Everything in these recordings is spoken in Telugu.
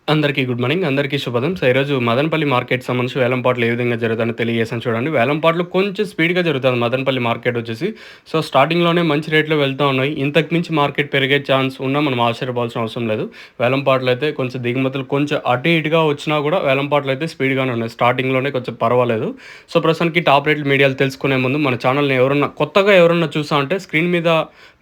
అందరికీ గుడ్ మార్నింగ్. అందరికీ శుభోదయం. సో, ఈరోజు మదనపల్లి మార్కెట్ సంబంధించి వేలంపాట్లు ఏ విధంగా జరుగుతాయో తెలియజేశాను చూడండి. వేలంపాట్లు కొంచెం స్పీడ్‌గా జరుగుతుంది మదనపల్లి మార్కెట్ వచ్చేసి. సో, స్టార్టింగ్‌లోనే మంచి రేట్‌లో వెళ్తా ఉన్నాయి. ఇంతకు మించి మార్కెట్ పెరిగే ఛాన్స్ ఉన్నా మనం ఆశ్చర్యపోవాల్సిన అవసరం లేదు. వేలంపాట్లయితే కొంచెం దిగుమతులు కొంచెం అటు ఇటుగా వచ్చినా కూడా వేలంపాట్లయితే స్పీడ్‌గానే ఉన్నాయి. స్టార్టింగ్‌లోనే కొంచెం పర్వాలేదు. సో, ప్రస్తుతానికి టాప్ రేట్లు మీడియాలు తెలుసుకునే ముందు మన ఛానల్‌ని కొత్తగా ఎవరన్నా చూసా అంటే స్క్రీన్ మీద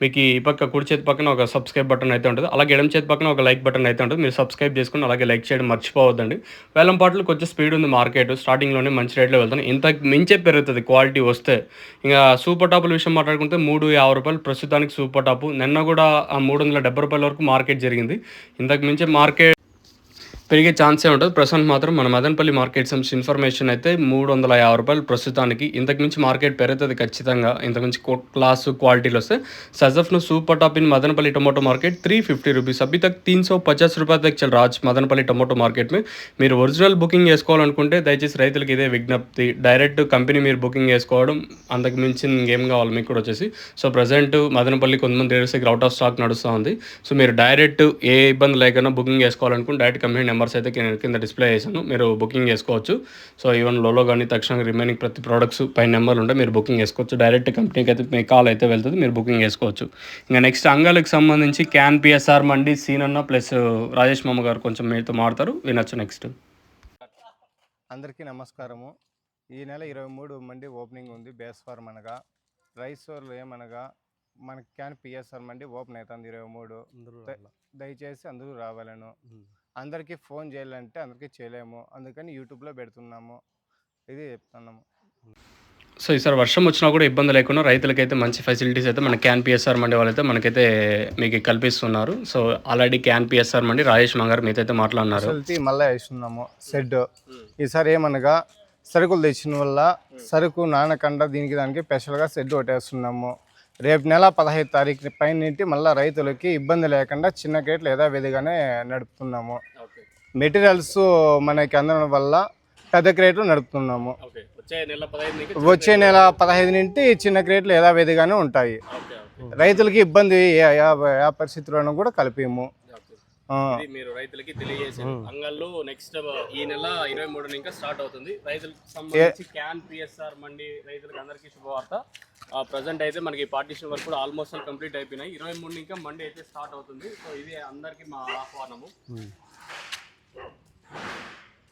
మీకు ఈ పక్క కుడి చేతి పక్కన ఒక సబ్స్క్రైబ్ బటన్ అయితే ఉంటది. అలాగే ఎడమ చేతి పక్కన ఒక లైక్ బటన్ అయితే ఉంటది. మీరు సబ్స్క్రైబ్ చేసుకొని అలాగే లైక్ చేయడం మర్చిపోవద్దండి. వేలంపాటలు కొంచెం స్పీడ్ ఉంది మార్కెట్. స్టార్టింగ్‌లోనే మంచి రేట్‌లో వెళ్తున్నాయి. ఇంతకు మించే పెరుగుతది క్వాలిటీ వస్తే. ఇంగ సూపర్ టాపుల విషయం మాట్లాడుకుంటే రూ. 3.50 ప్రస్తుతానికి సూపర్ టాపు. నిన్న కూడా రూ. 370 వరకు మార్కెట్ జరిగింది. ఇంతకు మించి మార్కెట్ పెరిగే ఛాన్సే ఉంటది. ప్రస్తుతానికి మాత్రం మన మదనపల్లి మార్కెట్ సంబంధించిన ఇన్ఫర్మేషన్ అయితే రూ. 350 ప్రస్తుతానికి. ఇంతకు మించి మార్కెట్ పెరుగుతది ఖచ్చితంగా. ఇంతకు మించి క్లాసు క్వాలిటీలో వస్తే सजफ super top in Madanapalle tomato market ₹350 अभी तक ₹350 तक चल रहा आज मदनपल्ली टोमेटो मार्केट में మీరు ఒరిజినల్ బుకింగ్ చేసుకోవాలనుకుంటే దయచేసి రైతులకు ఇదే విజ్ఞప్తి. డైరెక్ట్ కంపెనీ మీరు బుకింగ్ చేసుకోవడం అంతకు మించిన ఇంకేం కావాలి మీకు కూడా వచ్చేసి. సో ప్రజెంట్ మదనపల్లి కొంతమంది రేట్స్ దగ్గర అవుట్ ఆఫ్ స్టాక్ నడుస్తూ ఉంది. సో మీరు డైరెక్ట్ ఏ ఇబ్బంది లేకుండా బుకింగ్ చేసుకోవాలనుకుంటే డైరెక్ట్ కంపెనీ నెంబర్స్ అయితే కింద డిస్ప్లే చేశాను. మీరు బుకింగ్ చేసుకోవచ్చు. సో ఈవెన్ లోలో కానీ తక్షణంగా రిమైనింగ్ ప్రతి ప్రోడక్ట్స్ పైన నెంబర్లు ఉంటే మీరు బుకింగ్ చేసుకోవచ్చు. డైరెక్ట్ కంపెనీకి అయితే మీ కాల్ అయితే వెళ్తుంది. మీరు బుకింగ్ చేసుకోవచ్చు. ఇంకా నెక్స్ట్ అంగళ్ళకి సంబంధించి can PSR mandi Seenanna plus Rajesh మామ గారు కొంచెం మీతో మాడతారు, వినొచ్చు. నెక్స్ట్ అందరికీ నమస్కారము. ఈ నెల 23 మండి ఓపెనింగ్ ఉంది. బేస్ ఫార్మ్ అనగా రైస్ వాళ్ళు ఏమనగా మనకి క్యాన్ పిఎస్ఆర్ మండి ఓపెన్ అవుతుంది 23. దయచేసి అందరూ రావాలను. అందరికీ ఫోన్ చేయాలంటే అందరికీ చేయలేము, అందుకని యూట్యూబ్లో పెడుతున్నాము. ఇది చెప్తున్నాము. సో ఈసారి వర్షం వచ్చినా కూడా ఇబ్బంది లేకుండా రైతులకైతే మంచి ఫెసిలిటీస్ అయితే మన క్యాన్ పిఎస్ఆర్ మండి వాళ్ళైతే మనకైతే మీకు కల్పిస్తున్నారు. సో ఆల్రెడీ క్యాన్ పిఎస్ఆర్ మండి రాజేష్ మంగారు మీతో అయితే మాట్లాడినారు. మళ్ళీ వేస్తున్నాము షెడ్. ఈసారి ఏమనగా సరుకులు తెచ్చిన వల్ల సరుకు నానకుండా దానికి స్పెషల్గా షెడ్ కొట్టేస్తున్నాము. రేపు నెల 15 తారీఖు పైన మళ్ళీ రైతులకి ఇబ్బంది లేకుండా చిన్న క్రేట్లు యథావిధిగానే నడుపుతున్నాము. మెటీరియల్స్ మనకి అందడం వల్ల పెద్ద క్రేట్లు నడుపుతున్నాము. వచ్చే నెల 15 నుండి చిన్న క్రేట్లు యథావిధిగానే ఉంటాయి. రైతులకి ఇబ్బంది ఏ పరిస్థితుల్లోనూ కూడా కలిపేము. మీరు రైతులకి తెలియజేసారు. అంగళ్ళు నెక్స్ట్ ఈ నెల 23 ఇంకా స్టార్ట్ అవుతుంది. రైతులకు సంబంధించి క్యాన్ పిఎస్ఆర్ మండి రైతులకు అందరికీ శుభవార్త. ప్రజెంట్ అయితే మనకి పార్టీషన్ వర్క్ కూడా ఆల్మోస్ట్ కంప్లీట్ అయిపోయినాయి. 23 ఇంకా మండి అయితే స్టార్ట్ అవుతుంది. సో ఇది అందరికీ మా ఆహ్వానము.